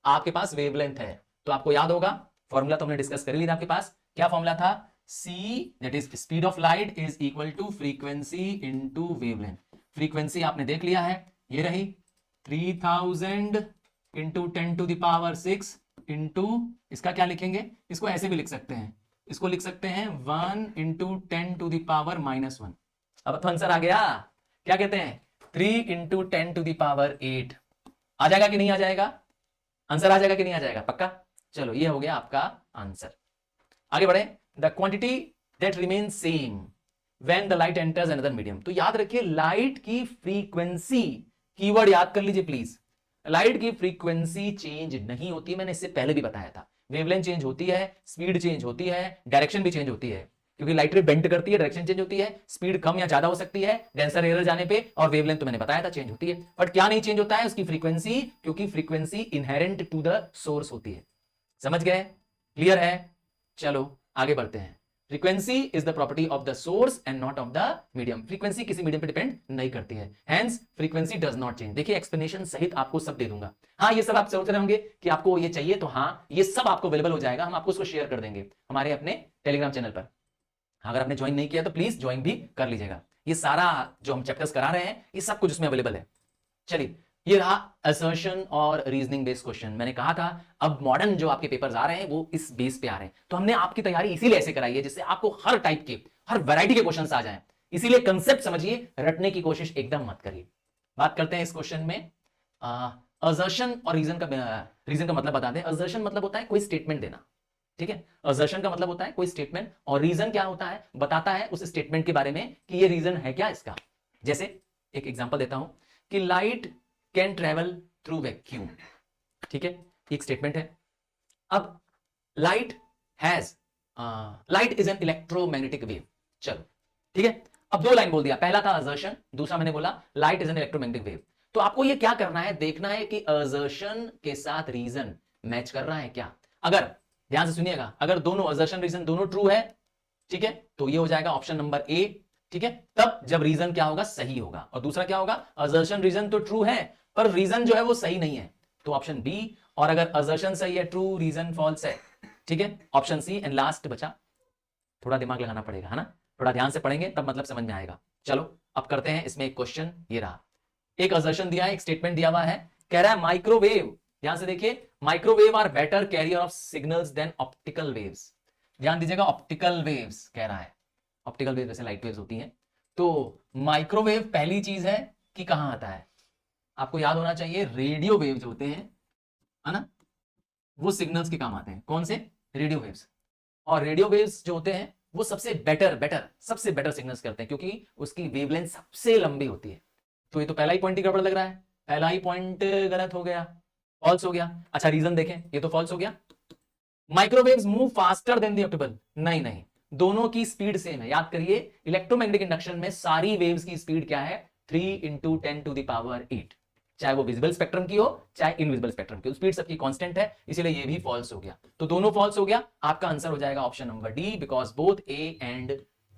आपके पास वेवलेंथ है, तो आपको याद होगा फॉर्मूला तो हमने डिस्कस कर लिया आपके पास। क्या फॉर्मूला था? c, that is speed of light, is equal to frequency into wavelength. Frequency आपने देख लिया है, ये रही 3000 into 10 to the power 6 into, इसका क्या लिखेंगे? इसको ऐसे भी लिख सकते हैं, इसको लिख सकते हैं 1 इंटू 10 टू द पावर -1। अब तो आंसर आ गया। क्या कहते हैं? 3 इंटू 10 टू द पावर 8। आ जाएगा कि नहीं आ जाएगा? आंसर आ जाएगा कि नहीं आ जाएगा? पक्का? चलो, ये हो गया आपका आंसर। आगे बढ़े, the quantity that remain same when the light enters another medium. तो याद रखिए लाइट की फ्रीक्वेंसी, कीवर्ड याद कर लीजिए प्लीज। लाइट की फ्रीक्वेंसी चेंज नहीं होती, मैंने इससे पहले भी बताया था। वेवलेंथ चेंज होती है, स्पीड चेंज होती है, डायरेक्शन भी चेंज होती है, क्योंकि लाइट रे बेंड करती है, डायरेक्शन चेंज होती है, स्पीड कम या ज्यादा हो सकती है डेंसर एरिया जाने पे, और वेवलेंथ तो मैंने बताया था चेंज होती है। बट क्या नहीं चेंज होता है? उसकी फ्रीक्वेंसी, क्योंकि frequency inherent to the source होती है। समझ गए? क्लियर है? चलो आगे बढ़ते हैं। Frequency is the property of the source and not of the medium. Frequency किसी मीडियम पे डिपेंड नहीं करती है, hence frequency does not change. देखिए एक्सप्लेनेशन सहित आपको सब दे दूंगा। हाँ, ये सब आप सोच रहे होंगे कि आपको ये चाहिए, तो हाँ, ये सब आपको अवेलेबल हो जाएगा, हम आपको उसको शेयर कर देंगे हमारे अपने टेलीग्राम चैनल पर। अगर आपने ज्वाइन नहीं किया तो प्लीज ज्वाइन भी कर लीजिएगा। ये सारा जो हम चैप्टर्स करा रहे हैं, ये सब कुछ उसमें अवेलेबल है। चलिए, ये रहा असर्शन और रीजनिंग बेस्ड क्वेश्चन। मैंने कहा था अब मॉडर्न जो आपके पेपर्स आ रहे हैं वो इस बेस पे आ रहे हैं, तो हमने आपकी तैयारी इसीलिए ऐसे कराई है जिससे आपको हर टाइप के, हर वैरायटी के क्वेश्चंस आ जाएं। इसीलिए कंसेप्ट समझिए, रटने की कोशिश एकदम मत करिए। बात करते हैं इस क्वेश्चन में। असर्शन और रीजन का मतलब बता दें। असर्शन मतलब होता है कोई स्टेटमेंट देना, ठीक है। असर्शन का मतलब होता है कोई स्टेटमेंट, और रीजन क्या होता है? बताता है उस स्टेटमेंट के बारे में कि ये रीजन है क्या इसका। जैसे एक एग्जांपल देता हूं कि light can travel through vacuum, ठीक है, एक स्टेटमेंट है। अब light is an electromagnetic wave, चलो ठीक है। अब दो लाइन बोल दिया, पहला था असर्शन, दूसरा मैंने बोला light is an electromagnetic wave. तो आपको ये क्या करना है, देखना है कि असर्शन के साथ रीजन मैच कर रहा है क्या। अगर ध्यान से सुनिएगा, अगर दोनों असर्शन रीजन दोनों ट्रू है, ठीक है, तो ये हो जाएगा ऑप्शन नंबर ए, ठीक है। तब जब रीजन क्या होगा, सही होगा। और दूसरा क्या होगा, असर्शन रीजन तो ट्रू है पर रीजन जो है वो सही नहीं है, तो ऑप्शन बी। और अगर असर्शन सही है, ट्रू, रीजन फॉल्स है, ठीक है, ऑप्शन सी। एंड लास्ट बचा, थोड़ा दिमाग लगाना पड़ेगा, है ना, थोड़ा ध्यान से पढ़ेंगे तब मतलब समझ में आएगा। चलो अब करते हैं इसमें एक क्वेश्चन। ये रहा, एक असर्शन दिया है, एक स्टेटमेंट दिया हुआ है, कह रहा है माइक्रोवेव, ध्यान से देखिए, microwave are better carrier of signals than optical waves. ध्यान दीजिएगा, ऑप्टिकल वेव्स कह रहा है, ऑप्टिकल वेव जैसे लाइट वेव्स होती हैं। तो माइक्रोवेव पहली चीज है कि कहां आता है, आपको याद होना चाहिए, रेडियो वेव जो होते हैं, है ना, वो सिग्नल्स के काम आते हैं। कौन से, रेडियो वेव्स। और रेडियो वेव्स जो होते हैं वो सबसे सबसे बेटर सिग्नल्स करते हैं, क्योंकि उसकी वेवलेंथ सबसे लंबी होती है। तो ये तो पहला ही पॉइंट ही गड़बड़ लग रहा है, पहला ही पॉइंट गलत हो गया, फॉल्स हो गया। अच्छा रीजन देखें, ये तो फॉल्स हो गया। Microwaves move faster than the optical, नहीं, दोनों की स्पीड सेम है। याद करिए, इलेक्ट्रोमैग्नेटिक इंडक्शन में सारी वेव्स की स्पीड क्या है, 3 × 10⁸, चाहे वो विजिबल स्पेक्ट्रम की हो चाहे इनविजिबल स्पेक्ट्रम की, स्पीड सबकी कांस्टेंट है, इसीलिए ये भी फॉल्स हो गया। तो दोनों फॉल्स हो गया, आपका आंसर हो जाएगा option number D, because both A and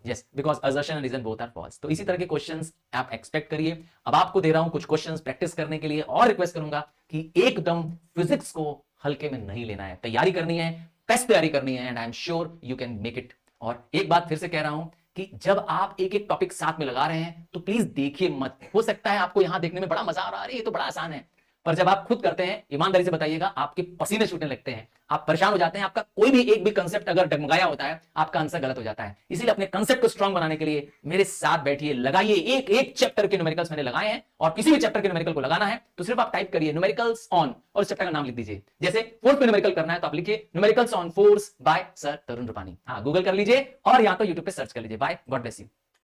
yes, because assertion and reason both are false. तो इसी तरह के क्वेश्चंस आप एक्सपेक्ट करिए। अब आपको दे रहा हूं कुछ क्वेश्चंस प्रैक्टिस करने के लिए, और रिक्वेस्ट करूंगा कि एकदम फिजिक्स को हल्के में नहीं लेना है, तैयारी करनी है, बेस्ट तैयारी करनी है, and I am sure you can make it. और एक बात फिर से कह रहा हूं कि जब आप एक एक टॉपिक साथ में लगा रहे हैं तो प्लीज देखिए मत, हो सकता है आपको यहां देखने में बड़ा मजा आ रहा है, ये तो बड़ा आसान है, पर जब आप खुद करते हैं, ईमानदारी से बताइएगा, आपके पसीने छूटने लगते हैं, आप परेशान हो जाते हैं, आपका कोई भी एक भी कंसेप्ट अगर डगमगाया होता है, आपका आंसर गलत हो जाता है। इसीलिए अपने कंसेप्ट को स्ट्रांग बनाने के लिए मेरे साथ बैठिए, लगाइए, एक एक चैप्टर के न्यूमेरिकल्स मैंने लगाए हैं, और किसी भी चैप्टर के न्यूमेरिकल को लगाना है तो सिर्फ आप टाइप करिए न्यूमेरिकल्स ऑन और चैप्टर का नाम लिख दीजिए। जैसे फोर्स पे न्यूमेरिकल करना है तो आप लिखिए numericals on force by sir Tarun Rupani, हाँ गूगल कर लीजिए, और या तो यूट्यूब पे सर्च कर लीजिए। Bye, God bless you.